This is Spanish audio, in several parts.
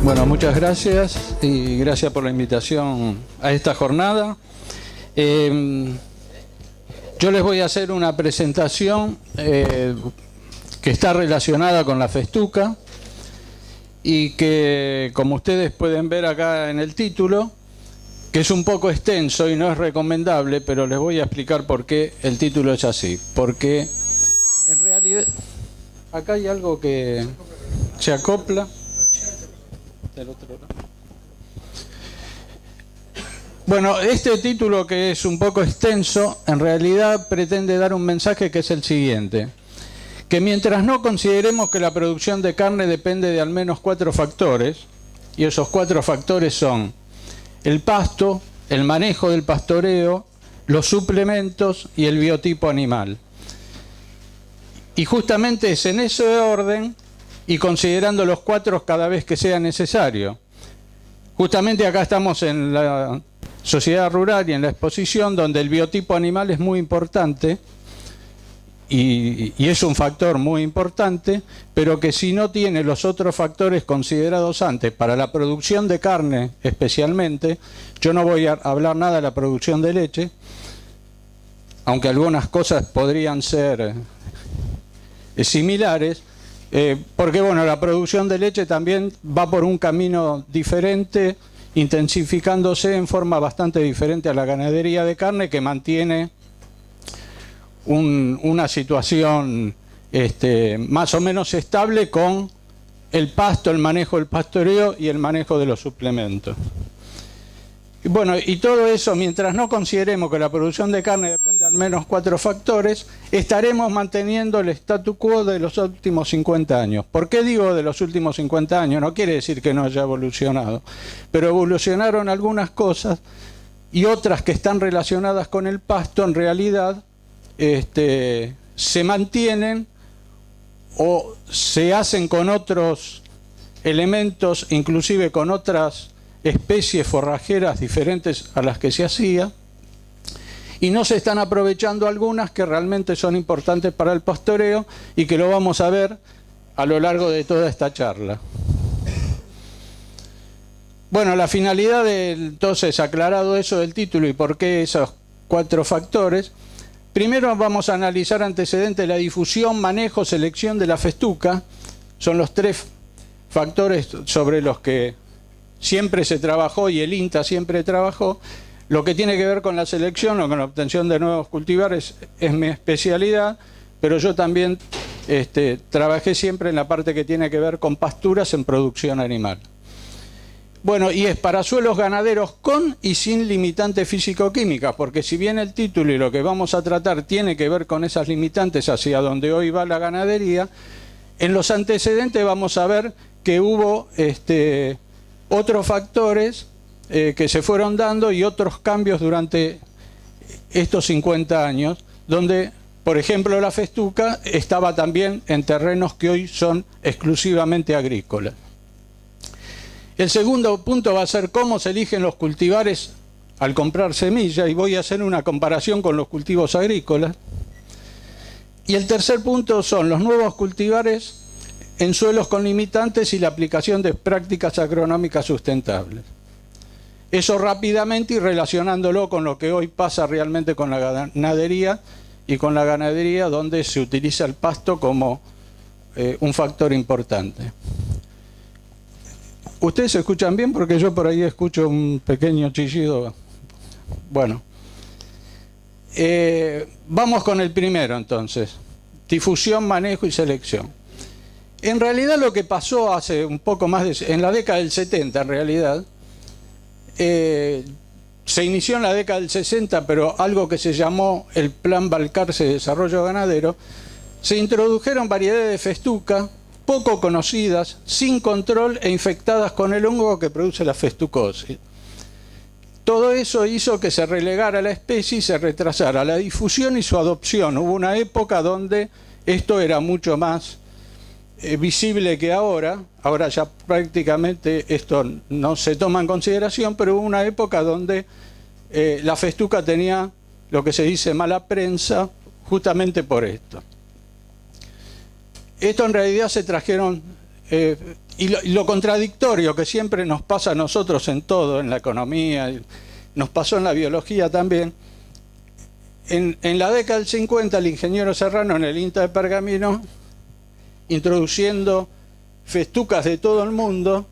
Bueno, muchas gracias y gracias por la invitación a esta jornada. Yo les voy a hacer una presentación que está relacionada con la festuca y que, como ustedes pueden ver acá en el título, que es un poco extenso y no es recomendable, pero les voy a explicar por qué el título es así. Porque en realidad acá hay algo que se acopla del otro lado. Bueno, este título, que es un poco extenso, en realidad pretende dar un mensaje que es el siguiente: que mientras no consideremos que la producción de carne depende de al menos 4 factores, y esos 4 factores son el pasto, el manejo del pastoreo, los suplementos y el biotipo animal. Y justamente es en ese orden y considerando los 4 cada vez que sea necesario. Justamente acá estamos en la sociedad rural y en la exposición, donde el biotipo animal es muy importante y es un factor muy importante, pero que si no tiene los otros factores considerados antes, para la producción de carne especialmente, yo no voy a hablar nada de la producción de leche, aunque algunas cosas podrían ser similares, porque bueno, la producción de leche también va por un camino diferente, intensificándose en forma bastante diferente a la ganadería de carne, que mantiene una situación más o menos estable con el pasto, el manejo del pastoreo y el manejo de los suplementos. Y bueno, y todo eso, mientras no consideremos que la producción de carne depende de al menos 4 factores, estaremos manteniendo el statu quo de los últimos 50 años. ¿Por qué digo de los últimos 50 años? No quiere decir que no haya evolucionado, pero evolucionaron algunas cosas y otras que están relacionadas con el pasto en realidad se mantienen o se hacen con otros elementos, inclusive con otras especies forrajeras diferentes a las que se hacía, y no se están aprovechando algunas que realmente son importantes para el pastoreo y que lo vamos a ver a lo largo de toda esta charla. Bueno, la finalidad de, entonces, aclarado eso del título y por qué esos 4 factores, primero vamos a analizar antecedentes de la difusión, manejo, selección de la festuca. Son los 3 factores sobre los que siempre se trabajó y el INTA siempre trabajó. Lo que tiene que ver con la selección o con la obtención de nuevos cultivares es mi especialidad, pero yo también trabajé siempre en la parte que tiene que ver con pasturas en producción animal. Bueno, y es para suelos ganaderos con y sin limitantes físico-químicas, porque si bien el título y lo que vamos a tratar tiene que ver con esas limitantes hacia donde hoy va la ganadería, en los antecedentes vamos a ver que hubo otros factores que se fueron dando y otros cambios durante estos 50 años, donde, por ejemplo, la festuca estaba también en terrenos que hoy son exclusivamente agrícolas. El segundo punto va a ser cómo se eligen los cultivares al comprar semilla, y voy a hacer una comparación con los cultivos agrícolas. Y el tercer punto son los nuevos cultivares en suelos con limitantes y la aplicación de prácticas agronómicas sustentables. Eso rápidamente y relacionándolo con lo que hoy pasa realmente con la ganadería, y con la ganadería donde se utiliza el pasto como un factor importante. ¿Ustedes se escuchan bien? Porque yo por ahí escucho un pequeño chillido. Bueno, vamos con el primero entonces: difusión, manejo y selección. En realidad lo que pasó hace un poco más de... en la década del 70 en realidad, se inició en la década del 60, pero algo que se llamó el Plan Balcarce de Desarrollo Ganadero, se introdujeron variedades de festuca poco conocidas, sin control e infectadas con el hongo que produce la festucosis. Todo eso hizo que se relegara la especie y se retrasara la difusión y su adopción. Hubo una época donde esto era mucho más visible que ahora. Ahora ya prácticamente esto no se toma en consideración, pero hubo una época donde la festuca tenía lo que se dice mala prensa justamente por esto. Esto en realidad se trajeron y lo contradictorio que siempre nos pasa a nosotros en todo, en la economía, nos pasó en la biología también. En la década del 50 el ingeniero Serrano en el INTA de Pergamino, introduciendo festucas de todo el mundo,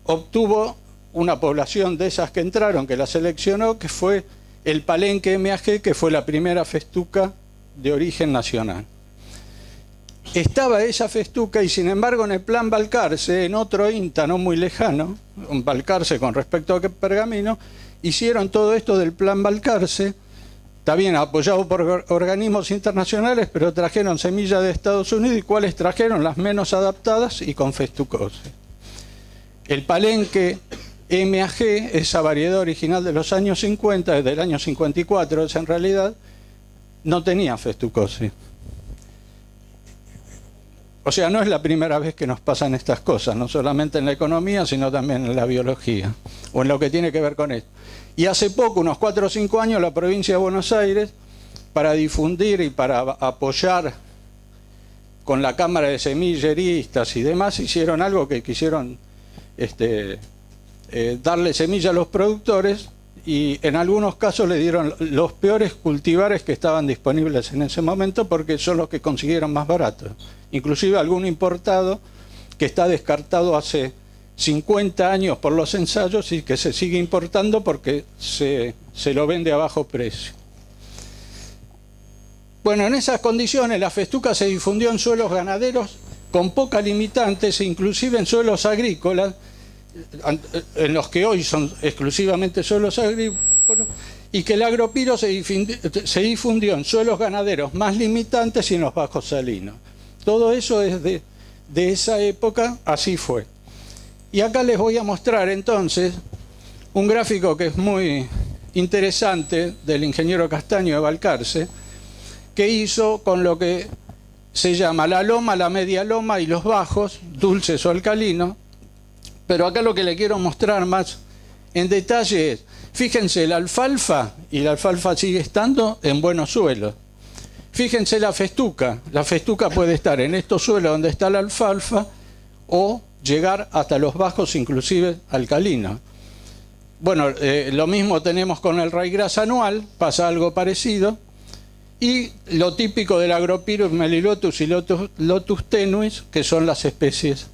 obtuvo una población de esas que entraron, que la seleccionó, que fue el Palenque MAG, que fue la primera festuca de origen nacional. Estaba esa festuca y sin embargo en el plan Balcarce, en otro INTA no muy lejano, un Balcarce con respecto a Pergamino, hicieron todo esto del plan Balcarce, está bien apoyado por organismos internacionales, pero trajeron semillas de Estados Unidos. ¿Y cuáles trajeron? Las menos adaptadas y con festucosis. El Palenque MAG, esa variedad original de los años 50, desde el año 54 es en realidad, no tenía festucosis. O sea, no es la primera vez que nos pasan estas cosas, no solamente en la economía, sino también en la biología, o en lo que tiene que ver con esto. Y hace poco, unos 4 o 5 años, la provincia de Buenos Aires, para difundir y para apoyar con la Cámara de Semilleristas y demás, hicieron algo que quisieron darle semilla a los productores y en algunos casos le dieron los peores cultivares que estaban disponibles en ese momento porque son los que consiguieron más baratos. Inclusive algún importado que está descartado hace 50 años por los ensayos y que se sigue importando porque se lo vende a bajo precio. Bueno, en esas condiciones la festuca se difundió en suelos ganaderos con pocas limitantes e inclusive en suelos agrícolas, en los que hoy son exclusivamente suelos agrícolas, y que el agropiro se difundió en suelos ganaderos más limitantes y en los bajos salinos. Todo eso es de esa época, así fue. Y acá les voy a mostrar entonces un gráfico que es muy interesante del ingeniero Castaño de Balcarce, que hizo con lo que se llama la loma, la media loma y los bajos, dulces o alcalinos. Pero acá lo que le quiero mostrar más en detalle es, fíjense la alfalfa, y la alfalfa sigue estando en buenos suelos. Fíjense la festuca puede estar en estos suelos donde está la alfalfa o llegar hasta los bajos inclusive alcalinos. Bueno, lo mismo tenemos con el raigrás anual, pasa algo parecido. Y lo típico del agropirus melilotus y lotus tenuis, que son las especies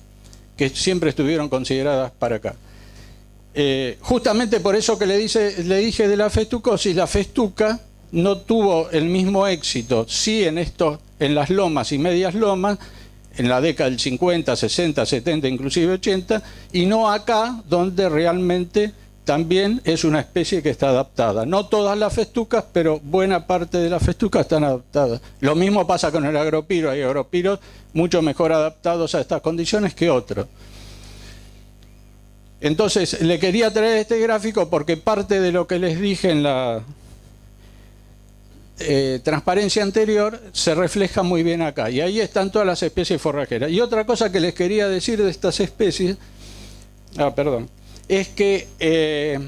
que siempre estuvieron consideradas para acá. Justamente por eso que le dije de la festucosis, la festuca no tuvo el mismo éxito, sí en las lomas y medias lomas, en la década del 50, 60, 70, inclusive 80, y no acá, donde realmente también es una especie que está adaptada. No todas las festucas, pero buena parte de las festucas están adaptadas. Lo mismo pasa con el agropiro. Hay agropiros mucho mejor adaptados a estas condiciones que otros. Entonces, le quería traer este gráfico porque parte de lo que les dije en la transparencia anterior se refleja muy bien acá. Y ahí están todas las especies forrajeras. Y otra cosa que les quería decir de estas especies... es que,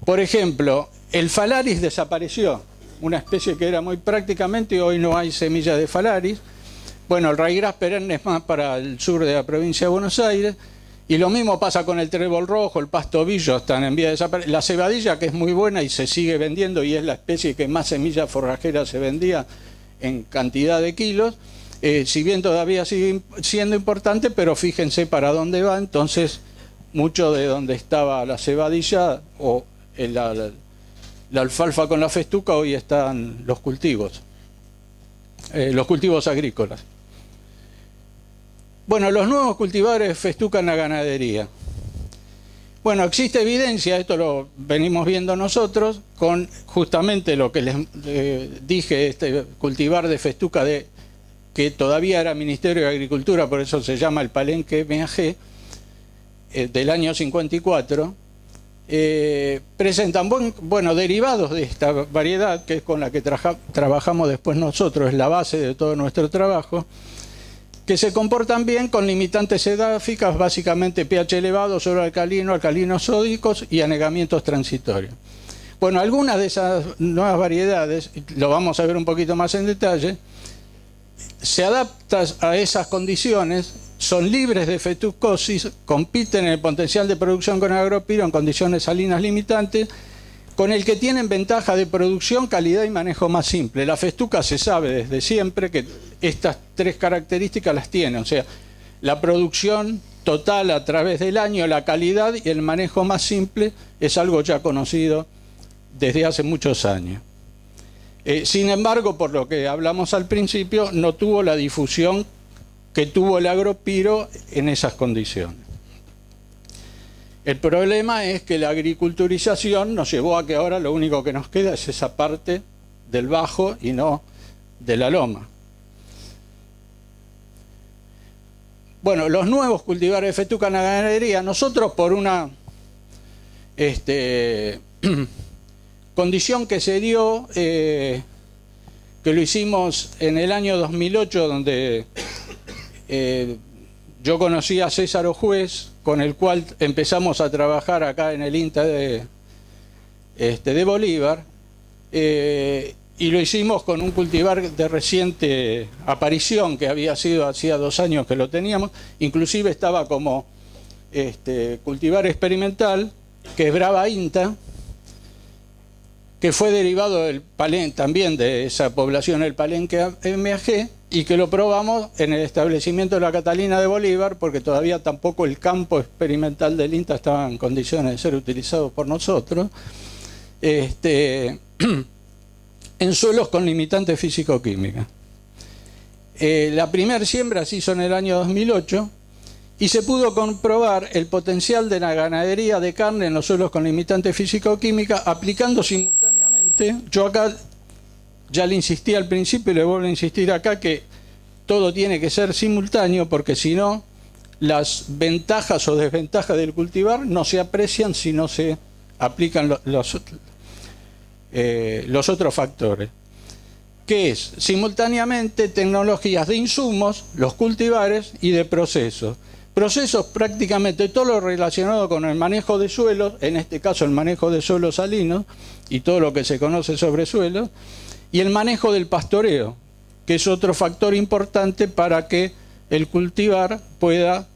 por ejemplo, el Phalaris desapareció, una especie que era muy prácticamente, y hoy no hay semillas de Phalaris. Bueno, el raigrás perenne es más para el sur de la provincia de Buenos Aires, y lo mismo pasa con el trébol rojo, el pastobillo, están en vía de desaparecer. La cebadilla, que es muy buena y se sigue vendiendo, y es la especie que más semillas forrajeras se vendía en cantidad de kilos, si bien todavía sigue siendo importante, pero fíjense para dónde va, entonces... Mucho de donde estaba la cebadilla o la alfalfa con la festuca, hoy están los cultivos agrícolas. Bueno, los nuevos cultivares festuca en la ganadería. Bueno, existe evidencia, esto lo venimos viendo nosotros, con justamente lo que les dije, este cultivar de festuca que todavía era Ministerio de Agricultura, por eso se llama el Palenque MAG, del año 54, presentan derivados de esta variedad, que es con la que trabajamos después nosotros, es la base de todo nuestro trabajo, que se comportan bien con limitantes edáficas, básicamente pH elevado, suelo alcalino, alcalinos sódicos y anegamientos transitorios. Bueno, algunas de esas nuevas variedades, lo vamos a ver un poquito más en detalle, se adaptan a esas condiciones son libres de festucosis, compiten en el potencial de producción con agropiro en condiciones salinas limitantes, con el que tienen ventaja de producción, calidad y manejo más simple. La festuca se sabe desde siempre que estas tres características las tiene, o sea, la producción total a través del año, la calidad y el manejo más simple es algo ya conocido desde hace muchos años. Sin embargo, por lo que hablamos al principio, no tuvo la difusión que tuvo el agropiro en esas condiciones. El problema es que la agriculturización nos llevó a que ahora lo único que nos queda es esa parte del bajo y no de la loma. Bueno, los nuevos cultivares de festuca en la ganadería, nosotros por una condición que se dio, que lo hicimos en el año 2008, donde yo conocí a César Ojuez, con el cual empezamos a trabajar acá en el INTA de Bolívar, y lo hicimos con un cultivar de reciente aparición, que había sido hacía 2 años que lo teníamos, inclusive estaba como cultivar experimental, que es Brava INTA, que fue derivado del Palenque, también de esa población, el Palenque MAG, y que lo probamos en el establecimiento de la Catalina de Bolívar, porque todavía tampoco el campo experimental del INTA estaba en condiciones de ser utilizado por nosotros, en suelos con limitantes físico-químicas. La primera siembra se hizo en el año 2008 y se pudo comprobar el potencial de la ganadería de carne en los suelos con limitantes físico-químicas aplicando simultáneamente. Yo acá ya le insistí al principio y le vuelvo a insistir acá que todo tiene que ser simultáneo, porque si no, las ventajas o desventajas del cultivar no se aprecian si no se aplican los otros factores. Que es simultáneamente tecnologías de insumos, los cultivares y de procesos. Procesos prácticamente todo lo relacionado con el manejo de suelos, en este caso el manejo de suelos salinos y todo lo que se conoce sobre suelos, y el manejo del pastoreo, que es otro factor importante para que el cultivar pueda...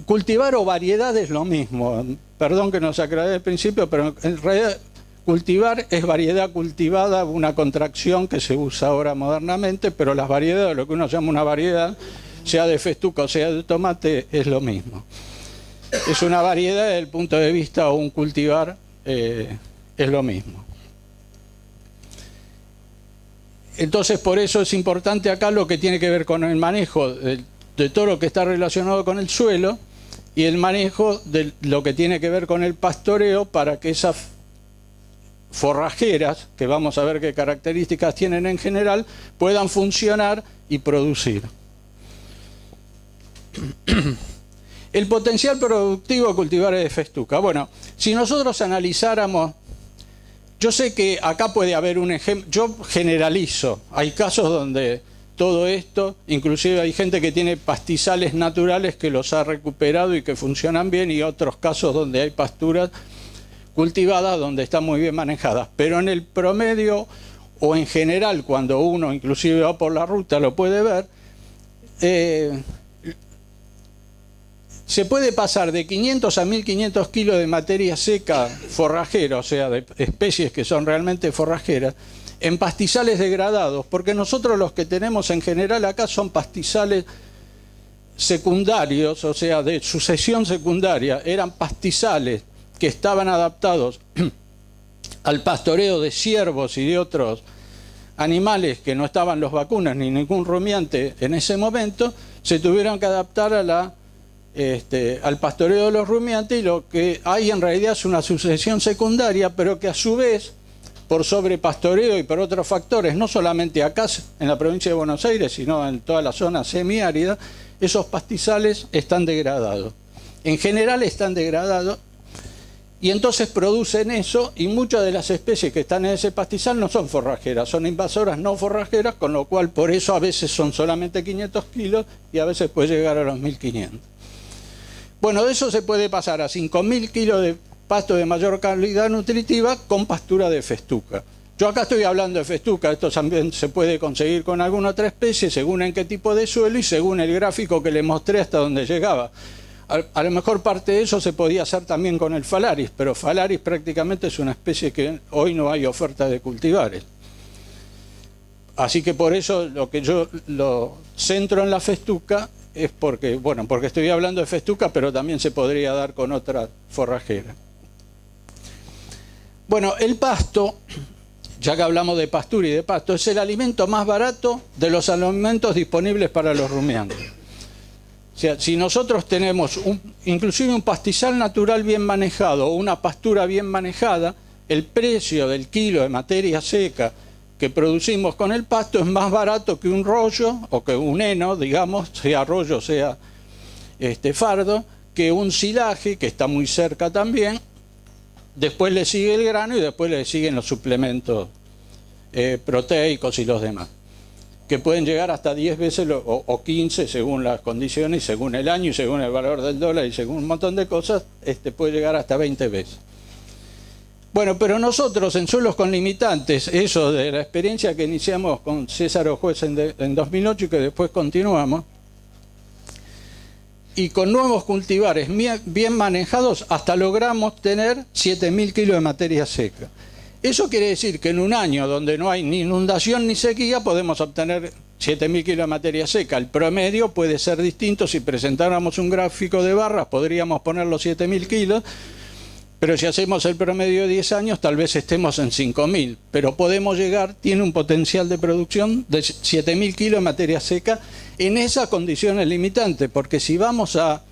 Cultivar o variedad es lo mismo, perdón que no se aclaré al principio, pero en realidad cultivar es variedad cultivada, una contracción que se usa ahora modernamente, pero las variedades, lo que uno llama una variedad, sea de festuca o sea de tomate, es lo mismo. Es una variedad desde el punto de vista o un cultivar es lo mismo. Entonces, por eso es importante acá lo que tiene que ver con el manejo de todo lo que está relacionado con el suelo y el manejo de lo que tiene que ver con el pastoreo para que esas forrajeras, que vamos a ver qué características tienen en general, puedan funcionar y producir. El potencial productivo de cultivares de festuca. Bueno, si nosotros analizáramos... Yo sé que acá puede haber un ejemplo, yo generalizo, hay casos donde todo esto, inclusive hay gente que tiene pastizales naturales que los ha recuperado y que funcionan bien, y otros casos donde hay pasturas cultivadas donde están muy bien manejadas, pero en el promedio o en general cuando uno inclusive va por la ruta lo puede ver, se puede pasar de 500 a 1500 kilos de materia seca forrajera, o sea, de especies que son realmente forrajeras, en pastizales degradados, porque nosotros los que tenemos en general acá son pastizales secundarios, o sea, de sucesión secundaria, eran pastizales que estaban adaptados al pastoreo de ciervos y de otros animales que no estaban los vacunas ni ningún rumiante en ese momento, se tuvieron que adaptar a al pastoreo de los rumiantes, y lo que hay en realidad es una sucesión secundaria, pero que a su vez, por sobrepastoreo y por otros factores, no solamente acá en la provincia de Buenos Aires, sino en toda la zona semiárida, esos pastizales están degradados. En general están degradados, y entonces producen eso, y muchas de las especies que están en ese pastizal no son forrajeras, son invasoras no forrajeras, con lo cual por eso a veces son solamente 500 kilos y a veces puede llegar a los 1500. Bueno, de eso se puede pasar a 5000 kilos de pasto de mayor calidad nutritiva con pastura de festuca. Yo acá estoy hablando de festuca, esto también se puede conseguir con alguna otra especie, según en qué tipo de suelo y según el gráfico que le mostré hasta donde llegaba. A lo mejor parte de eso se podía hacer también con el Phalaris, pero Phalaris prácticamente es una especie que hoy no hay oferta de cultivares. Así que por eso lo que yo lo centro en la festuca es porque, bueno, porque estoy hablando de festuca, pero también se podría dar con otra forrajera. Bueno, el pasto, ya que hablamos de pastura y de pasto, es el alimento más barato de los alimentos disponibles para los rumiantes. O sea, si nosotros tenemos inclusive un pastizal natural bien manejado o una pastura bien manejada, el precio del kilo de materia seca que producimos con el pasto es más barato que un rollo o que un heno, digamos, sea rollo, sea fardo, que un silaje, que está muy cerca también. Después le sigue el grano y después le siguen los suplementos proteicos y los demás, que pueden llegar hasta 10 veces o 15 según las condiciones, según el año y según el valor del dólar y según un montón de cosas, puede llegar hasta 20 veces. Bueno, pero nosotros en suelos con limitantes, eso de la experiencia que iniciamos con César Ojuez en 2008 y que después continuamos, y con nuevos cultivares bien manejados, hasta logramos tener 7.000 kilos de materia seca. Eso quiere decir que en un año donde no hay ni inundación ni sequía podemos obtener 7.000 kilos de materia seca. El promedio puede ser distinto. Si presentáramos un gráfico de barras podríamos poner los 7.000 kilos, pero si hacemos el promedio de 10 años tal vez estemos en 5.000. Pero podemos llegar, tiene un potencial de producción de 7.000 kilos de materia seca en esas condiciones limitantes, porque si vamos a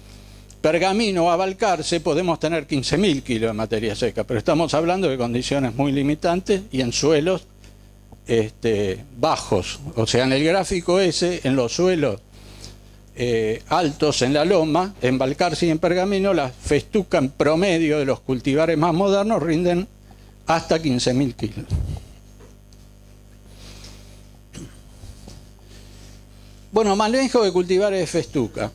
Pergamino o a Balcarce podemos tener 15.000 kilos de materia seca, pero estamos hablando de condiciones muy limitantes y en suelos bajos. O sea, en el gráfico ese, en los suelos altos en la loma, en Balcarce y en Pergamino, la festuca en promedio de los cultivares más modernos rinden hasta 15.000 kilos. Bueno, manejo de cultivares de festuca.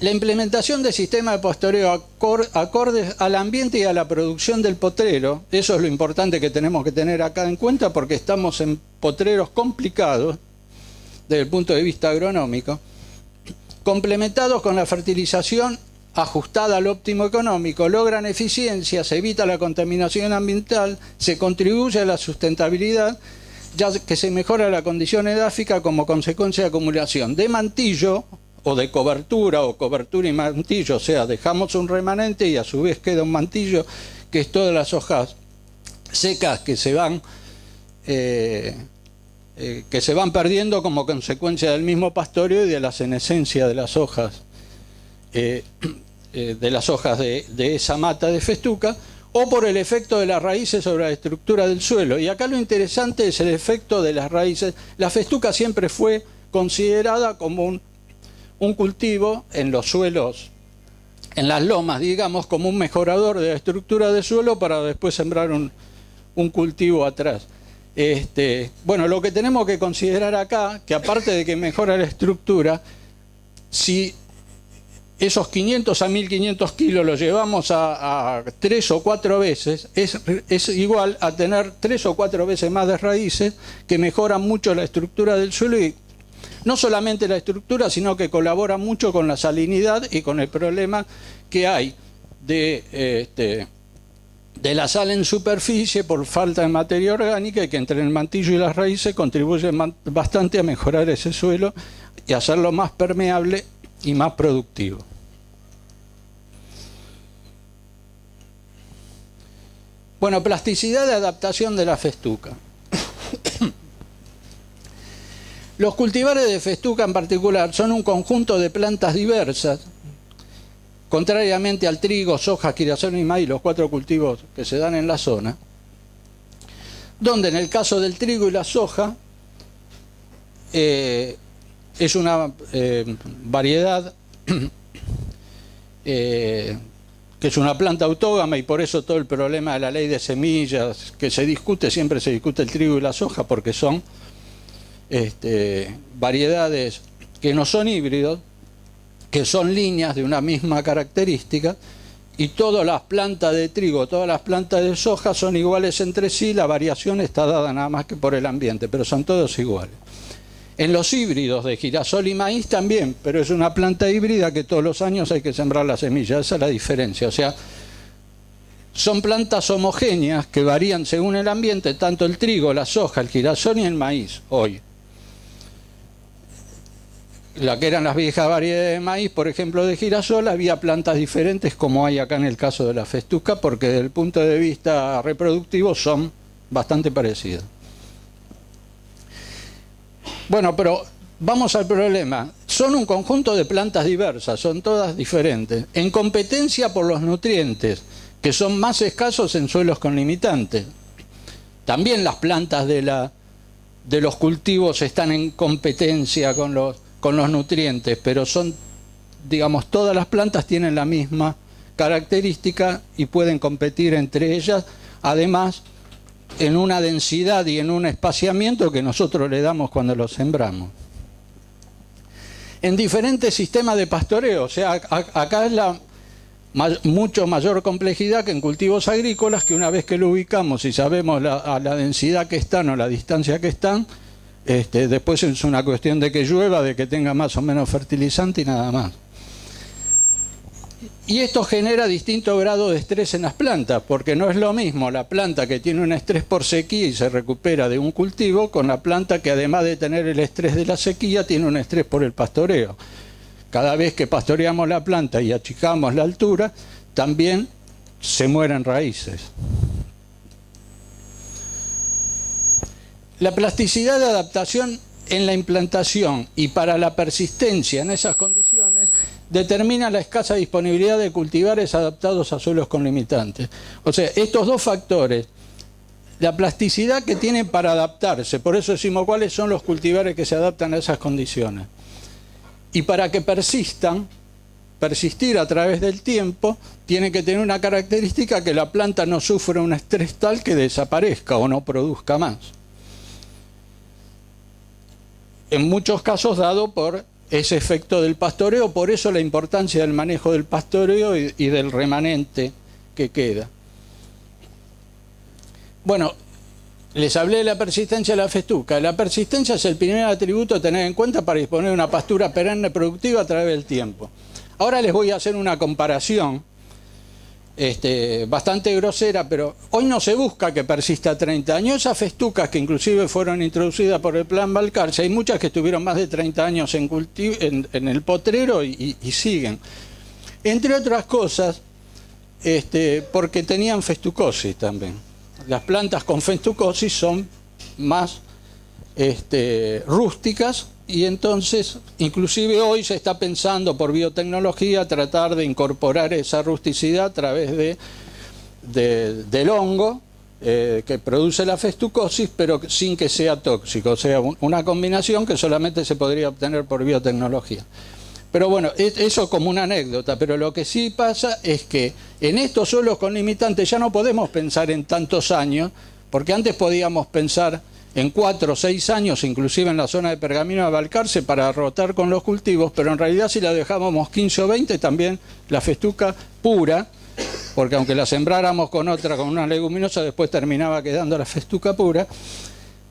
La implementación de sistemas de pastoreo acordes al ambiente y a la producción del potrero, eso es lo importante que tenemos que tener acá en cuenta porque estamos en potreros complicados desde el punto de vista agronómico, complementados con la fertilización ajustada al óptimo económico, logran eficiencia, se evita la contaminación ambiental, se contribuye a la sustentabilidad, ya que se mejora la condición edáfica como consecuencia de acumulación de mantillo o de cobertura o cobertura y mantillo, o sea, dejamos un remanente y a su vez queda un mantillo que es todas las hojas secas que se van perdiendo como consecuencia del mismo pastoreo y de la senescencia de las hojas de esa mata de festuca, o por el efecto de las raíces sobre la estructura del suelo. Y acá lo interesante es el efecto de las raíces. La festuca siempre fue considerada como un cultivo en los suelos, en las lomas, digamos, como un mejorador de la estructura del suelo para después sembrar un cultivo atrás. Bueno, lo que tenemos que considerar acá, que aparte de que mejora la estructura, si esos 500 a 1.500 kilos los llevamos a 3 o 4 veces, es igual a tener 3 o 4 veces más de raíces que mejoran mucho la estructura del suelo y no solamente la estructura, sino que colabora mucho con la salinidad y con el problema que hay de la sal en superficie por falta de materia orgánica y que entre el mantillo y las raíces contribuye bastante a mejorar ese suelo y hacerlo más permeable y más productivo. Bueno, plasticidad de adaptación de la festuca. Los cultivares de festuca en particular son un conjunto de plantas diversas, contrariamente al trigo, soja, girasol y maíz, los 4 cultivos que se dan en la zona, donde en el caso del trigo y la soja es una variedad que es una planta autógama y por eso todo el problema de la ley de semillas que se discute, siempre se discute el trigo y la soja porque son variedades que no son híbridos, que son líneas de una misma característica y todas las plantas de trigo, todas las plantas de soja son iguales entre sí, la variación está dada nada más que por el ambiente, pero son todos iguales. En los híbridos de girasol y maíz también, pero es una planta híbrida que todos los años hay que sembrar la semilla, esa es la diferencia. O sea, son plantas homogéneas que varían según el ambiente, tanto el trigo, la soja, el girasol y el maíz hoy. La que eran las viejas variedades de maíz, por ejemplo, de girasol, había plantas diferentes como hay acá en el caso de la festuca, porque desde el punto de vista reproductivo son bastante parecidas. Bueno, pero vamos al problema. Son un conjunto de plantas diversas, son todas diferentes, en competencia por los nutrientes, que son más escasos en suelos con limitantes. También las plantas de los cultivos están en competencia con los nutrientes, pero son, digamos, todas las plantas tienen la misma característica y pueden competir entre ellas, además en una densidad y en un espaciamiento que nosotros le damos cuando los sembramos. En diferentes sistemas de pastoreo, o sea, acá es mucho mayor complejidad que en cultivos agrícolas, que una vez que lo ubicamos y sabemos a la densidad que están o la distancia que están, después es una cuestión de que llueva, de que tenga más o menos fertilizante y nada más. Y esto genera distinto grado de estrés en las plantas, porque no es lo mismo la planta que tiene un estrés por sequía y se recupera de un cultivo, con la planta que además de tener el estrés de la sequía, tiene un estrés por el pastoreo. Cada vez que pastoreamos la planta y achicamos la altura, también se mueren raíces. La plasticidad de adaptación en la implantación y para la persistencia en esas condiciones determina la escasa disponibilidad de cultivares adaptados a suelos con limitantes. O sea, estos dos factores, la plasticidad que tienen para adaptarse, por eso decimos cuáles son los cultivares que se adaptan a esas condiciones. Y para que persistir a través del tiempo, tiene que tener una característica que la planta no sufra un estrés tal que desaparezca o no produzca más. En muchos casos dado por ese efecto del pastoreo, por eso la importancia del manejo del pastoreo y del remanente que queda. Bueno, les hablé de la persistencia de la festuca. La persistencia es el primer atributo a tener en cuenta para disponer de una pastura perenne productiva a través del tiempo. Ahora les voy a hacer una comparación bastante grosera, pero hoy no se busca que persista 30 años. Esas festucas que inclusive fueron introducidas por el Plan Balcarce, hay muchas que estuvieron más de 30 años en el potrero y siguen. Entre otras cosas, porque tenían festucosis también. Las plantas con festucosis son más rústicas y entonces, inclusive hoy se está pensando por biotecnología tratar de incorporar esa rusticidad a través del hongo que produce la festucosis, pero sin que sea tóxico, o sea, una combinación que solamente se podría obtener por biotecnología. Pero bueno, eso como una anécdota, pero lo que sí pasa es que en estos suelos con limitantes ya no podemos pensar en tantos años, porque antes podíamos pensar en 4 o 6 años, inclusive en la zona de Pergamino de Balcarce, para rotar con los cultivos, pero en realidad si la dejábamos 15 o 20, también la festuca pura, porque aunque la sembráramos con una leguminosa, después terminaba quedando la festuca pura,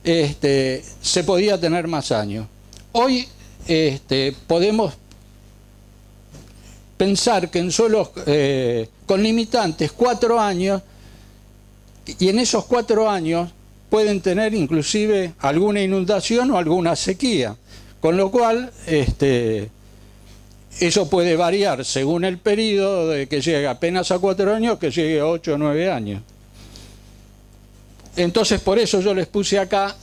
se podía tener más años. Hoy podemos pensar que en suelos con limitantes 4 años, y en esos 4 años pueden tener inclusive alguna inundación o alguna sequía, con lo cual eso puede variar según el periodo, de que llegue apenas a 4 años, que llegue a 8 o 9 años. Entonces por eso yo les puse acá,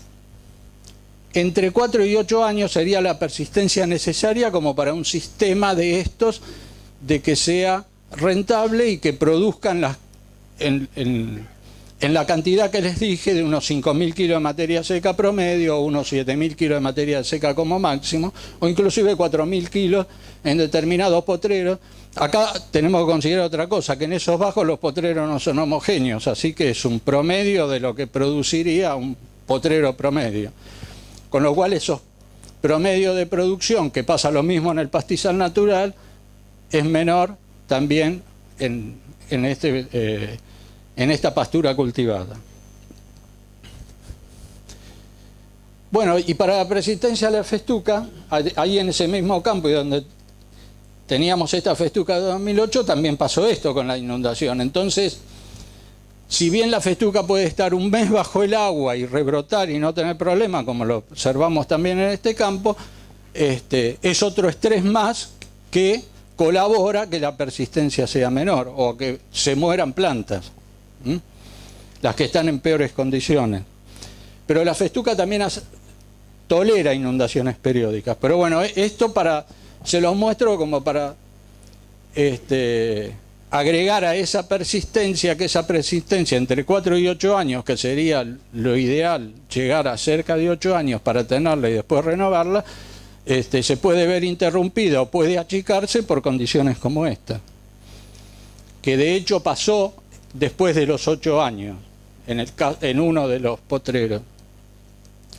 entre 4 y 8 años sería la persistencia necesaria como para un sistema de estos, de que sea rentable y que produzcan en la cantidad que les dije, de unos 5.000 kilos de materia seca promedio, o unos 7.000 kilos de materia seca como máximo, o inclusive 4.000 kilos en determinados potreros. Acá tenemos que considerar otra cosa, que en esos bajos los potreros no son homogéneos, así que es un promedio de lo que produciría un potrero promedio. Con lo cual esos promedios de producción, que pasa lo mismo en el pastizal natural, es menor también en esta pastura cultivada. Bueno, y para la persistencia de la festuca, ahí en ese mismo campo y donde teníamos esta festuca de 2008, también pasó esto con la inundación. Entonces, si bien la festuca puede estar un mes bajo el agua y rebrotar y no tener problema, como lo observamos también en este campo, es otro estrés más que colabora que la persistencia sea menor o que se mueran plantas, las que están en peores condiciones. Pero la festuca también tolera inundaciones periódicas. Pero bueno, esto se los muestro como para agregar a esa persistencia, que esa persistencia entre 4 y 8 años, que sería lo ideal, llegar a cerca de 8 años para tenerla y después renovarla, se puede ver interrumpida o puede achicarse por condiciones como esta, que de hecho pasó después de los 8 años en uno de los potreros.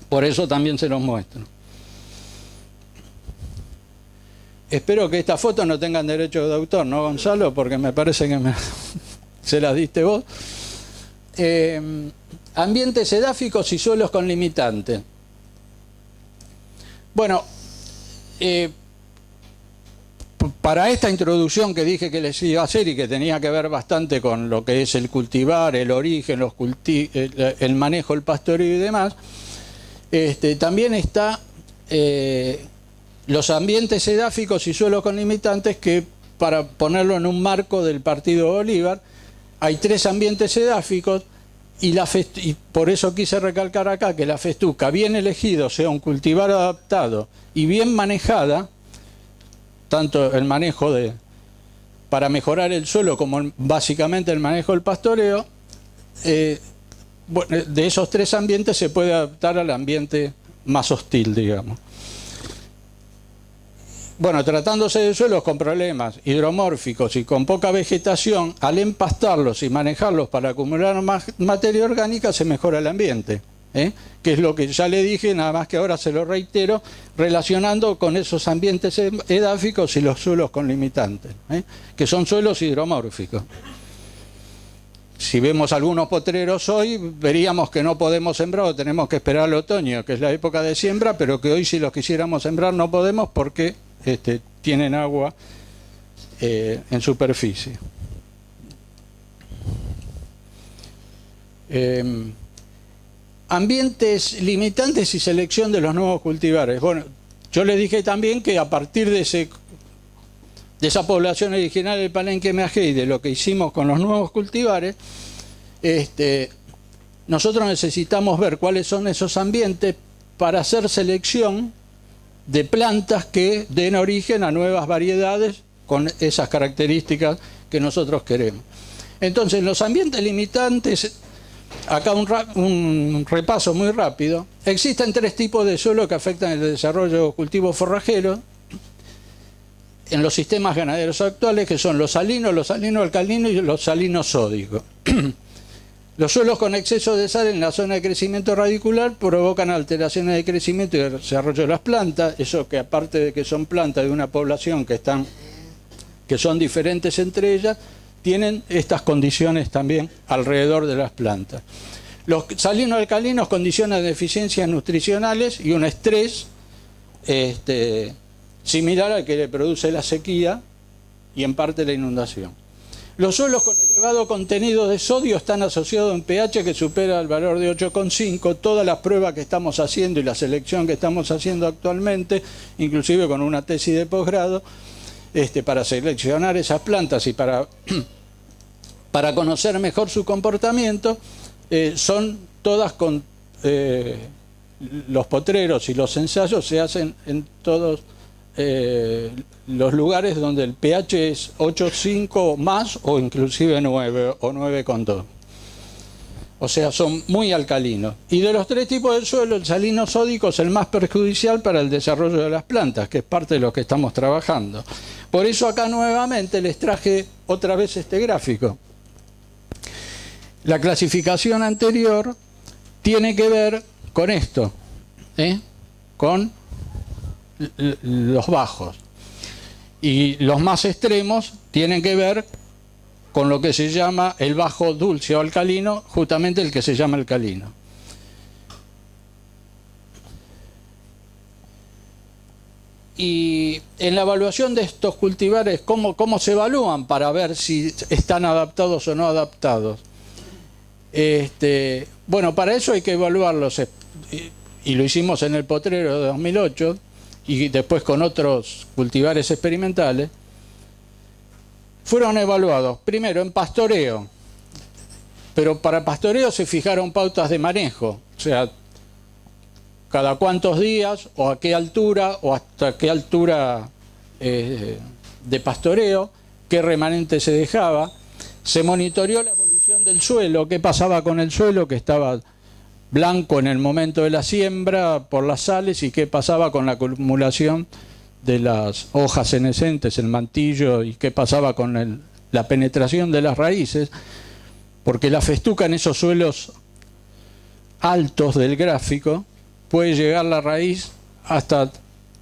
Por eso también se los muestro. Espero que estas fotos no tengan derecho de autor, ¿no, Gonzalo? Porque me parece que se las diste vos. Ambientes edáficos y suelos con limitantes. Bueno, para esta introducción que dije que les iba a hacer y que tenía que ver bastante con lo que es el cultivar, el origen, el manejo, el pastoreo y demás, también está los ambientes edáficos y suelos con limitantes, que para ponerlo en un marco del partido Bolívar, hay 3 ambientes edáficos y por eso quise recalcar acá que la festuca bien elegido, o sea, un cultivar adaptado y bien manejada, tanto el manejo para mejorar el suelo como básicamente el manejo del pastoreo, bueno, de esos 3 ambientes se puede adaptar al ambiente más hostil, digamos. Bueno, tratándose de suelos con problemas hidromórficos y con poca vegetación, al empastarlos y manejarlos para acumular más materia orgánica se mejora el ambiente, que es lo que ya le dije, nada más que ahora se lo reitero, relacionando con esos ambientes edáficos y los suelos con limitantes, que son suelos hidromórficos. Si vemos algunos potreros hoy, veríamos que no podemos sembrar o tenemos que esperar al otoño, que es la época de siembra, pero que hoy si los quisiéramos sembrar no podemos porque tienen agua en superficie. Ambientes limitantes y selección de los nuevos cultivares. Bueno, yo les dije también que a partir de esa población original del Palenque Meajé y de lo que hicimos con los nuevos cultivares, nosotros necesitamos ver cuáles son esos ambientes para hacer selección de plantas que den origen a nuevas variedades con esas características que nosotros queremos. Entonces, los ambientes limitantes, acá un repaso muy rápido. Existen 3 tipos de suelo que afectan el desarrollo de cultivos forrajeros en los sistemas ganaderos actuales, que son los salinos alcalinos y los salinos sódicos. Los suelos con exceso de sal en la zona de crecimiento radicular provocan alteraciones de crecimiento y desarrollo de las plantas, eso que aparte de que son plantas de una población que son diferentes entre ellas, tienen estas condiciones también alrededor de las plantas. Los salinos alcalinos condicionan deficiencias nutricionales y un estrés similar al que le produce la sequía y en parte la inundación. Los suelos con elevado contenido de sodio están asociados a un pH que supera el valor de 8,5. Todas las pruebas que estamos haciendo y la selección que estamos haciendo actualmente, inclusive con una tesis de posgrado, para seleccionar esas plantas y para conocer mejor su comportamiento, son todas con los potreros y los ensayos se hacen en todos los lugares donde el pH es 8,5 más o inclusive 9 o 9,2. O sea, son muy alcalinos. Y de los 3 tipos de suelo, el salino sódico es el más perjudicial para el desarrollo de las plantas, que es parte de lo que estamos trabajando. Por eso acá nuevamente les traje otra vez este gráfico. La clasificación anterior tiene que ver con esto, con los bajos. Y los más extremos tienen que ver con lo que se llama el bajo dulce o alcalino, justamente el que se llama alcalino. Y en la evaluación de estos cultivares, ¿cómo se evalúan para ver si están adaptados o no adaptados? Bueno, para eso hay que evaluarlos, y lo hicimos en el potrero de 2008 y después con otros cultivares experimentales. Fueron evaluados primero en pastoreo, pero para pastoreo se fijaron pautas de manejo, o sea, cada cuántos días o a qué altura o hasta qué altura de pastoreo, qué remanente se dejaba. Se monitoreó la evolución del suelo, qué pasaba con el suelo que estaba blanco en el momento de la siembra por las sales y qué pasaba con la acumulación de las hojas senescentes, el mantillo, y qué pasaba con la penetración de las raíces, porque la festuca en esos suelos altos del gráfico puede llegar la raíz hasta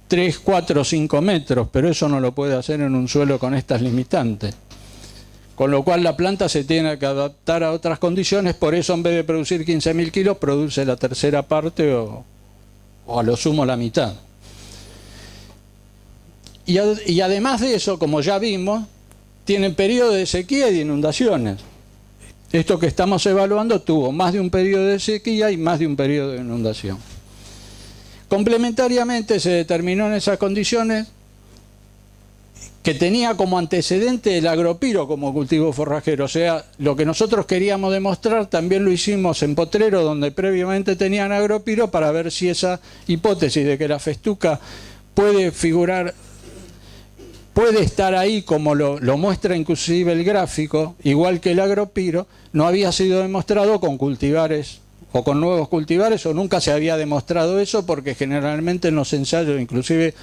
3, 4, 5 metros, pero eso no lo puede hacer en un suelo con estas limitantes. Con lo cual la planta se tiene que adaptar a otras condiciones, por eso en vez de producir 15.000 kilos, produce la tercera parte o a lo sumo la mitad. Y además de eso, como ya vimos, tienen periodo de sequía y de inundaciones. Esto que estamos evaluando tuvo más de un periodo de sequía y más de un periodo de inundación. Complementariamente se determinó en esas condiciones que tenía como antecedente el agropiro como cultivo forrajero. O sea, lo que nosotros queríamos demostrar también lo hicimos en Potrero, donde previamente tenían agropiro, para ver si esa hipótesis de que la festuca puede figurar, puede estar ahí como lo muestra inclusive el gráfico, igual que el agropiro, no había sido demostrado con cultivares o con nuevos cultivares, o nunca se había demostrado eso, porque generalmente en los ensayos, inclusive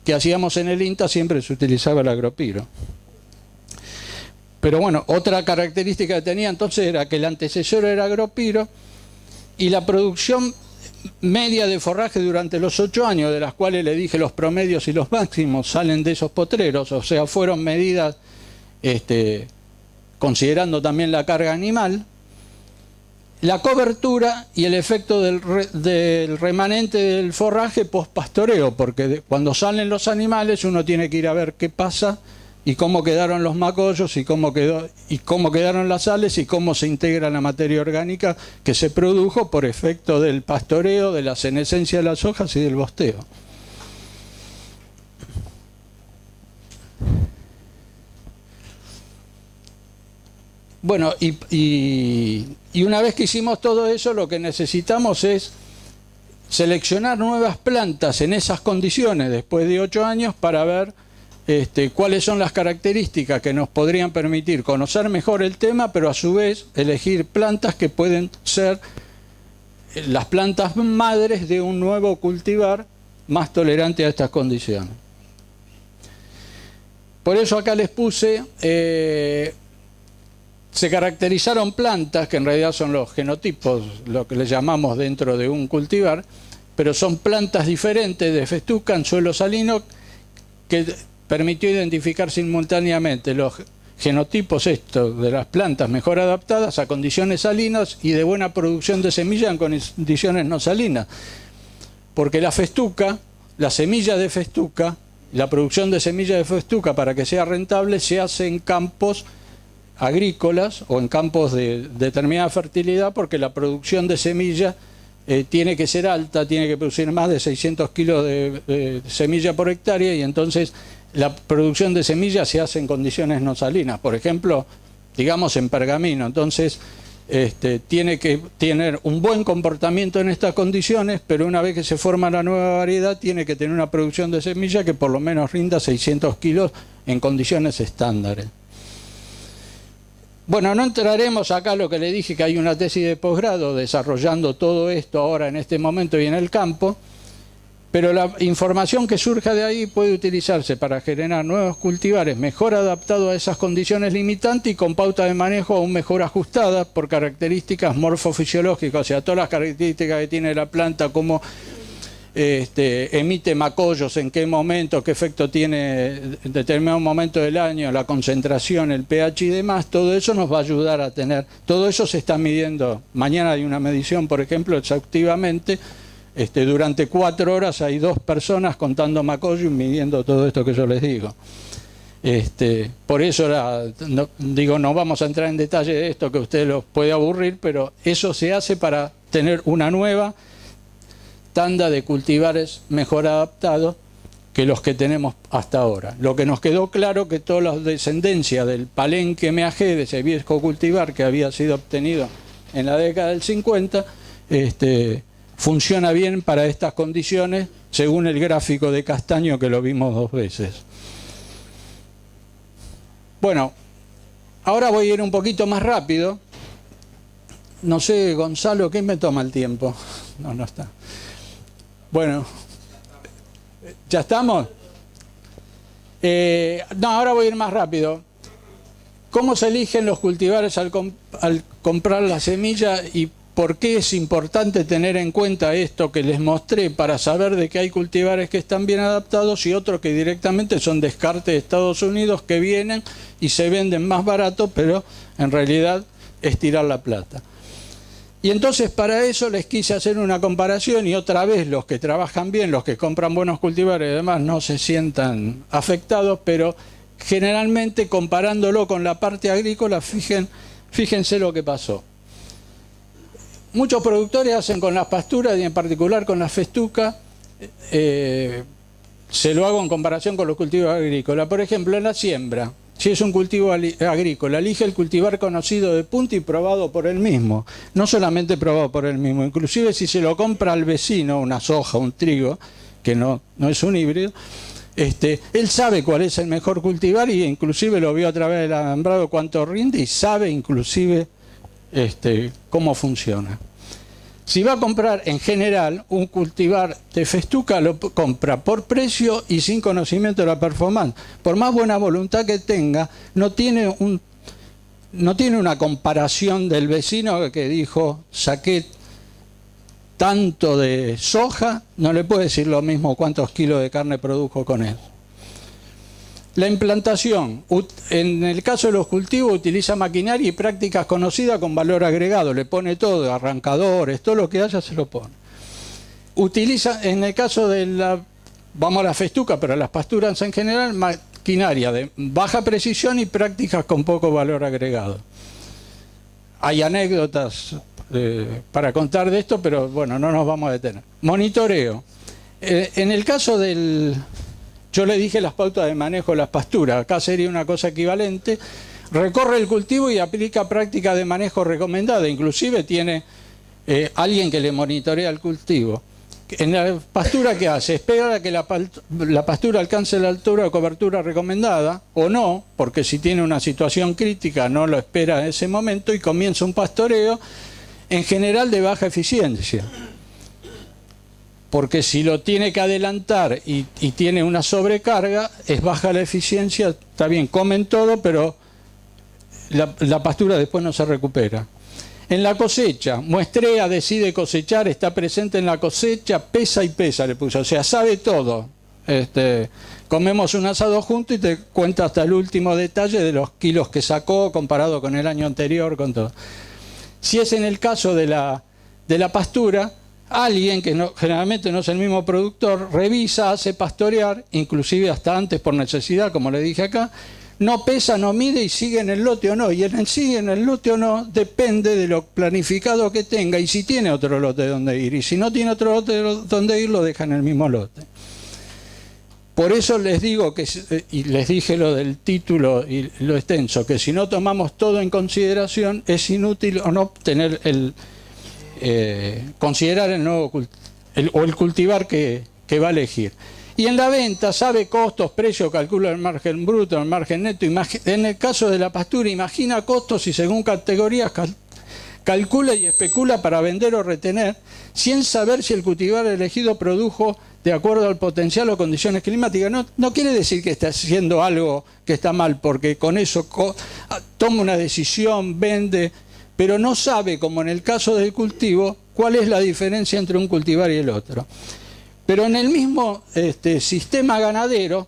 que hacíamos en el INTA, siempre se utilizaba el agropiro. Pero bueno, otra característica que tenía entonces era que el antecesor era agropiro, y la producción media de forraje durante los 8 años, de las cuales le dije los promedios y los máximos salen de esos potreros, o sea, fueron medidas considerando también la carga animal, la cobertura y el efecto del remanente del forraje post-pastoreo, porque cuando salen los animales uno tiene que ir a ver qué pasa y cómo quedaron los macollos y cómo quedaron las sales y cómo se integra la materia orgánica que se produjo por efecto del pastoreo, de la senescencia de las hojas y del bosteo. Bueno, y una vez que hicimos todo eso, lo que necesitamos es seleccionar nuevas plantas en esas condiciones después de 8 años para ver cuáles son las características que nos podrían permitir conocer mejor el tema, pero a su vez elegir plantas que pueden ser las plantas madres de un nuevo cultivar más tolerante a estas condiciones. Por eso acá les puse... se caracterizaron plantas, que en realidad son los genotipos, lo que le llamamos dentro de un cultivar, pero son plantas diferentes de festuca en suelo salino, que permitió identificar simultáneamente los genotipos estos de las plantas mejor adaptadas a condiciones salinas y de buena producción de semilla en condiciones no salinas. Porque la festuca, la semilla de festuca, la producción de semilla de festuca para que sea rentable se hace en campos agrícolas o en campos de determinada fertilidad, porque la producción de semilla tiene que ser alta, tiene que producir más de 600 kilos de semilla por hectárea, y entonces la producción de semilla se hace en condiciones no salinas, por ejemplo, digamos en pergamino. Entonces tiene que tener un buen comportamiento en estas condiciones, pero una vez que se forma la nueva variedad tiene que tener una producción de semilla que por lo menos rinda 600 kilos en condiciones estándares. Bueno, no entraremos acá, lo que le dije, que hay una tesis de posgrado desarrollando todo esto ahora en este momento y en el campo, pero la información que surja de ahí puede utilizarse para generar nuevos cultivares mejor adaptados a esas condiciones limitantes y con pautas de manejo aún mejor ajustadas por características morfofisiológicas, o sea, todas las características que tiene la planta, como emite macollos, en qué momento, qué efecto tiene en determinado momento del año, la concentración, el pH y demás. Todo eso nos va a ayudar a tener, todo eso se está midiendo. Mañana hay una medición, por ejemplo, exhaustivamente. Durante 4 horas hay 2 personas contando macollo y midiendo todo esto que yo les digo. Por eso no vamos a entrar en detalle de esto, que a ustedes los puede aburrir, pero eso se hace para tener una nueva tanda de cultivares mejor adaptados que los que tenemos hasta ahora. Lo que nos quedó claro que toda la descendencia del palenque MAG, de ese viejo cultivar que había sido obtenido en la década del 50, funciona bien para estas condiciones, según el gráfico de Castaño que lo vimos 2 veces. Bueno, ahora voy a ir un poquito más rápido. No sé, Gonzalo, ¿qué me toma el tiempo? No está. Bueno, ¿ya estamos? Ahora voy a ir más rápido. ¿Cómo se eligen los cultivares al comprar la semilla y por qué es importante tener en cuenta esto que les mostré para saber de que hay cultivares que están bien adaptados y otros que directamente son descarte de Estados Unidos que vienen y se venden más barato, pero en realidad es tirar la plata? Y entonces para eso les quise hacer una comparación y otra vez los que trabajan bien, los que compran buenos cultivares y demás no se sientan afectados, pero generalmente comparándolo con la parte agrícola, fíjense lo que pasó. Muchos productores hacen con las pasturas y en particular con la festuca, se lo hago en comparación con los cultivos agrícolas. Por ejemplo, en la siembra, si es un cultivo agrícola, elige el cultivar conocido de punta y probado por él mismo. No solamente probado por él mismo, inclusive si se lo compra al vecino, una soja, un trigo, que no es un híbrido, él sabe cuál es el mejor cultivar y inclusive lo vio a través del alambrado cuánto rinde y sabe inclusive cómo funciona. Si va a comprar en general un cultivar de festuca, lo compra por precio y sin conocimiento de la performance. Por más buena voluntad que tenga, no tiene una comparación del vecino que dijo, saqué tanto de soja, no le puede decir lo mismo cuántos kilos de carne produjo con él. La implantación, en el caso de los cultivos, utiliza maquinaria y prácticas conocidas con valor agregado, le pone todo, arrancadores, todo lo que haya se lo pone. Utiliza, en el caso de vamos a la festuca, pero a las pasturas en general, maquinaria de baja precisión y prácticas con poco valor agregado. Hay anécdotas para contar de esto, pero bueno, no nos vamos a detener. Monitoreo. En el caso yo le dije las pautas de manejo de las pasturas, acá sería una cosa equivalente. Recorre el cultivo y aplica prácticas de manejo recomendadas, inclusive tiene alguien que le monitorea el cultivo. En la pastura, ¿qué hace? Espera a que la pastura alcance la altura de cobertura recomendada, o no, porque si tiene una situación crítica no lo espera en ese momento y comienza un pastoreo, en general de baja eficiencia. Porque si lo tiene que adelantar y tiene una sobrecarga, es baja la eficiencia, está bien, comen todo, pero la pastura después no se recupera. En la cosecha, muestrea, decide cosechar, está presente en la cosecha, pesa y pesa, le puso, o sea, sabe todo. Comemos un asado junto y te cuenta hasta el último detalle de los kilos que sacó comparado con el año anterior, con todo. Si es en el caso de la pastura, alguien que generalmente no es el mismo productor, revisa, hace pastorear, inclusive hasta antes por necesidad, como le dije acá, no pesa, no mide y sigue en el lote o no. Y en el sigue en el lote o no depende de lo planificado que tenga y si tiene otro lote donde ir. Y si no tiene otro lote donde ir, lo deja en el mismo lote. Por eso les digo y les dije lo del título y lo extenso, que si no tomamos todo en consideración, es inútil o no tener considerar el nuevo el cultivar que va a elegir. Y en la venta sabe costos, precios, calcula el margen bruto, el margen neto. En el caso de la pastura, imagina costos y según categorías calcula y especula para vender o retener, sin saber si el cultivar elegido produjo de acuerdo al potencial o condiciones climáticas. No quiere decir que esté haciendo algo que está mal, porque con eso toma una decisión, vende, pero no sabe, como en el caso del cultivo, cuál es la diferencia entre un cultivar y el otro. Pero en el mismo sistema ganadero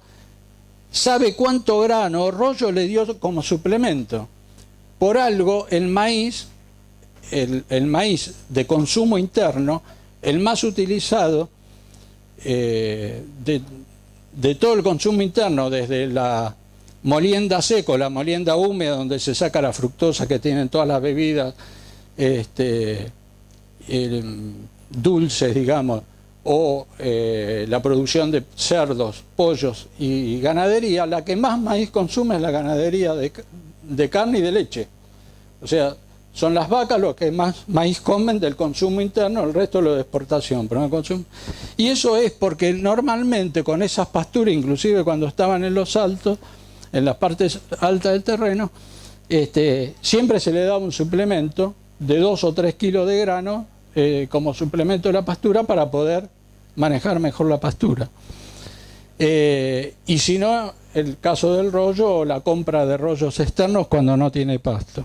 sabe cuánto grano o rollo le dio como suplemento. Por algo el maíz de consumo interno, el más utilizado de todo el consumo interno, desde la molienda seco, la molienda húmeda donde se saca la fructosa que tienen todas las bebidas dulces, digamos, o la producción de cerdos, pollos y ganadería, la que más maíz consume es la ganadería de carne y de leche. O sea, son las vacas los que más maíz comen del consumo interno, el resto lo de exportación, pero no consumo. Y eso es porque normalmente con esas pasturas, inclusive cuando estaban en los altos, en las partes altas del terreno, siempre se le daba un suplemento de 2 o 3 kilos de grano como suplemento de la pastura para poder manejar mejor la pastura. Y si no, el caso del rollo o la compra de rollos externos cuando no tiene pasto.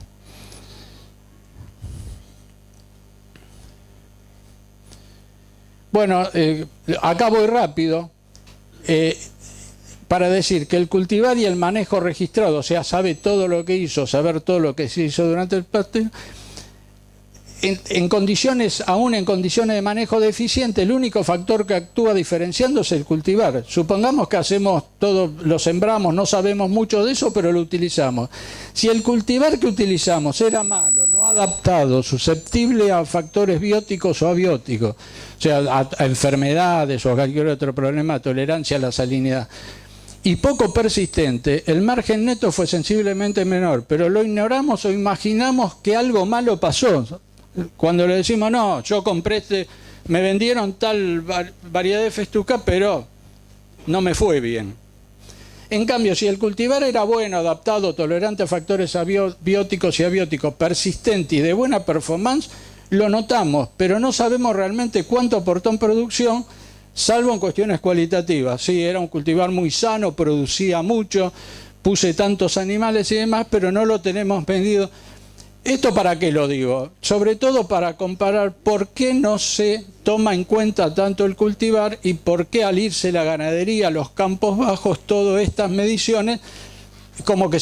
Bueno, acá voy rápido para decir que el cultivar y el manejo registrado, o sea, sabe todo lo que hizo, saber todo lo que se hizo durante el pastoreo, aún en condiciones de manejo deficiente, el único factor que actúa diferenciando es el cultivar. Supongamos que hacemos todo, lo sembramos, no sabemos mucho de eso, pero lo utilizamos. Si el cultivar que utilizamos era malo, no adaptado, susceptible a factores bióticos o abióticos, o sea, a enfermedades o a cualquier otro problema, tolerancia a la salinidad, y poco persistente, el margen neto fue sensiblemente menor, pero lo ignoramos o imaginamos que algo malo pasó. Cuando le decimos, no, yo compré me vendieron tal variedad de festuca, pero no me fue bien. En cambio, si el cultivar era bueno, adaptado, tolerante a factores bióticos y abióticos, persistente y de buena performance, lo notamos, pero no sabemos realmente cuánto aportó en producción, salvo en cuestiones cualitativas. Sí, era un cultivar muy sano, producía mucho, puse tantos animales y demás, pero no lo tenemos medido. ¿Esto para qué lo digo? Sobre todo para comparar por qué no se toma en cuenta tanto el cultivar y por qué al irse la ganadería a los campos bajos, todas estas mediciones, como que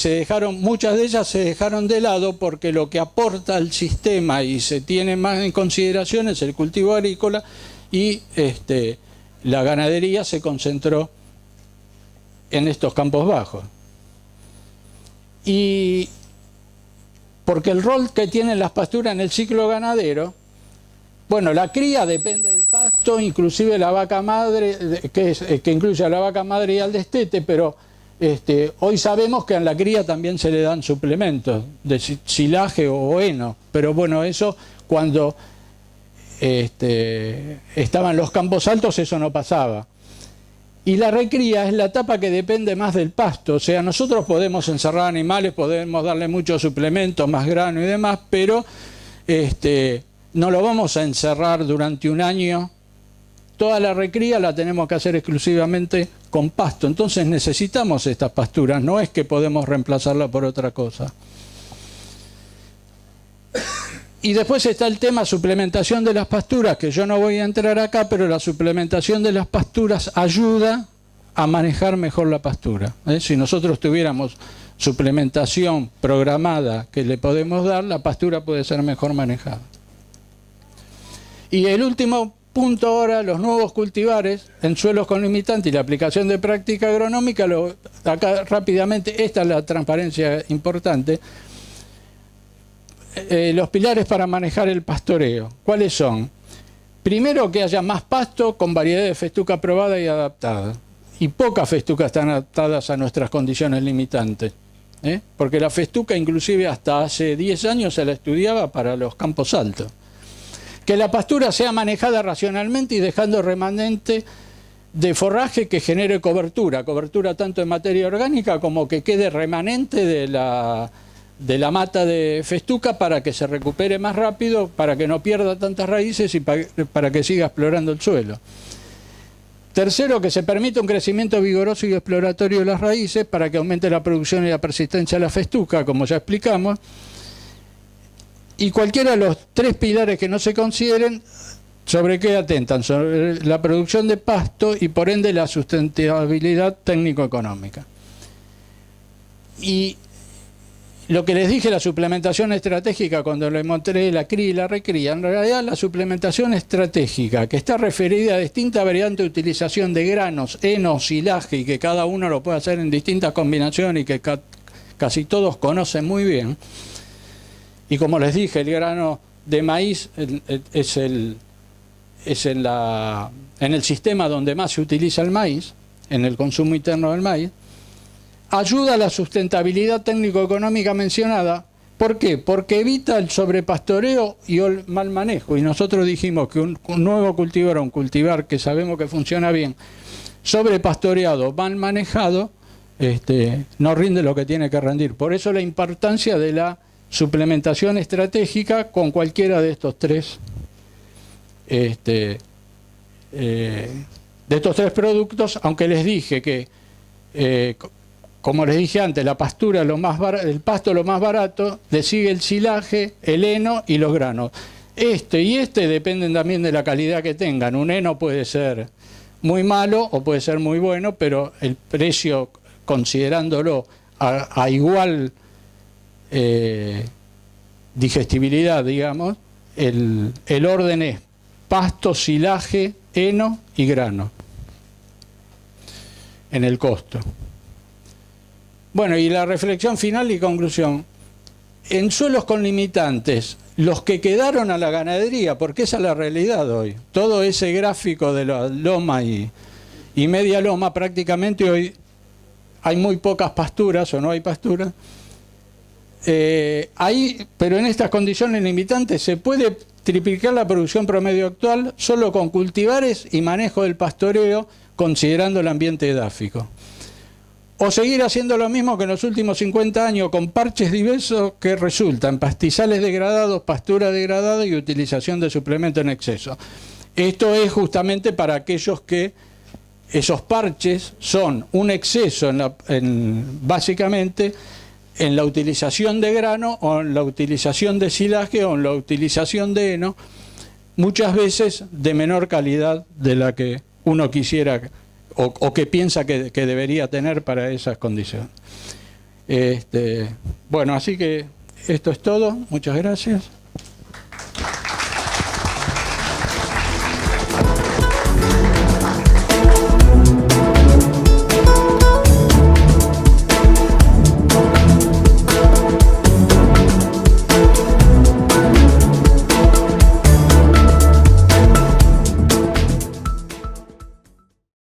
muchas de ellas se dejaron de lado porque lo que aporta al sistema y se tiene más en consideración es el cultivo agrícola y la ganadería se concentró en estos campos bajos. Y porque el rol que tienen las pasturas en el ciclo ganadero, bueno, la cría depende del pasto, inclusive la vaca madre, que incluye a la vaca madre y al destete, pero hoy sabemos que en la cría también se le dan suplementos de silaje o heno, pero bueno, eso cuando estaban los campos altos eso no pasaba. Y la recría es la etapa que depende más del pasto. O sea, nosotros podemos encerrar animales, podemos darle muchos suplementos, más grano y demás, pero no lo vamos a encerrar durante un año. Toda la recría la tenemos que hacer exclusivamente con pasto. Entonces necesitamos estas pasturas, no es que podemos reemplazarla por otra cosa. Y después está el tema suplementación de las pasturas, que yo no voy a entrar acá, pero la suplementación de las pasturas ayuda a manejar mejor la pastura. Si nosotros tuviéramos suplementación programada que le podemos dar, la pastura puede ser mejor manejada. Y el último punto ahora, los nuevos cultivares en suelos con limitante y la aplicación de práctica agronómica, acá rápidamente, esta es la transparencia importante. Los pilares para manejar el pastoreo. ¿Cuáles son? Primero, que haya más pasto con variedad de festuca probada y adaptada. Y pocas festucas están adaptadas a nuestras condiciones limitantes. Porque la festuca, inclusive hasta hace 10 años, se la estudiaba para los campos altos. Que la pastura sea manejada racionalmente y dejando remanente de forraje que genere cobertura. Cobertura tanto en materia orgánica como que quede remanente de la mata de festuca para que se recupere más rápido, para que no pierda tantas raíces y para que siga explorando el suelo. Tercero, que se permita un crecimiento vigoroso y exploratorio de las raíces para que aumente la producción y la persistencia de la festuca, como ya explicamos. Y cualquiera de los 3 pilares que no se consideren, ¿Sobre qué atentan? Sobre la producción de pasto y por ende la sustentabilidad técnico-económica. Y lo que les dije, la suplementación estratégica, cuando le mostré la cría y la recría, en realidad la suplementación estratégica, que está referida a distintas variantes de utilización de granos, heno, silaje, y que cada uno lo puede hacer en distintas combinaciones y que casi todos conocen muy bien. Y como les dije, el grano de maíz es en el sistema donde más se utiliza el maíz, en el consumo interno del maíz, ayuda a la sustentabilidad técnico-económica mencionada. ¿Por qué? Porque evita el sobrepastoreo y el mal manejo. Y nosotros dijimos que un nuevo cultivar, un cultivar que sabemos que funciona bien, sobrepastoreado, mal manejado, no rinde lo que tiene que rendir. Por eso la importancia de la suplementación estratégica con cualquiera de estos tres productos, aunque les dije que como les dije antes, la pastura el pasto lo más barato, le sigue el silaje, el heno y los granos. Dependen también de la calidad que tengan. Un heno puede ser muy malo o puede ser muy bueno, pero el precio, considerándolo a igual digestibilidad, digamos, el orden es pasto, silaje, heno y grano en el costo. Bueno, y la reflexión final y conclusión. En suelos con limitantes, los que quedaron a la ganadería, porque esa es la realidad hoy, todo ese gráfico de la loma y media loma, prácticamente hoy hay muy pocas pasturas o no hay pasturas. Pero en estas condiciones limitantes se puede triplicar la producción promedio actual solo con cultivares y manejo del pastoreo, considerando el ambiente edáfico. O seguir haciendo lo mismo que en los últimos 50 años con parches diversos que resultan pastizales degradados, pastura degradada y utilización de suplementos en exceso. Esto es justamente para aquellos que esos parches son un exceso básicamente en la utilización de grano o en la utilización de silaje o en la utilización de heno, muchas veces de menor calidad de la que uno quisiera o que piensa que debería tener para esas condiciones. Bueno, así que esto es todo. Muchas gracias.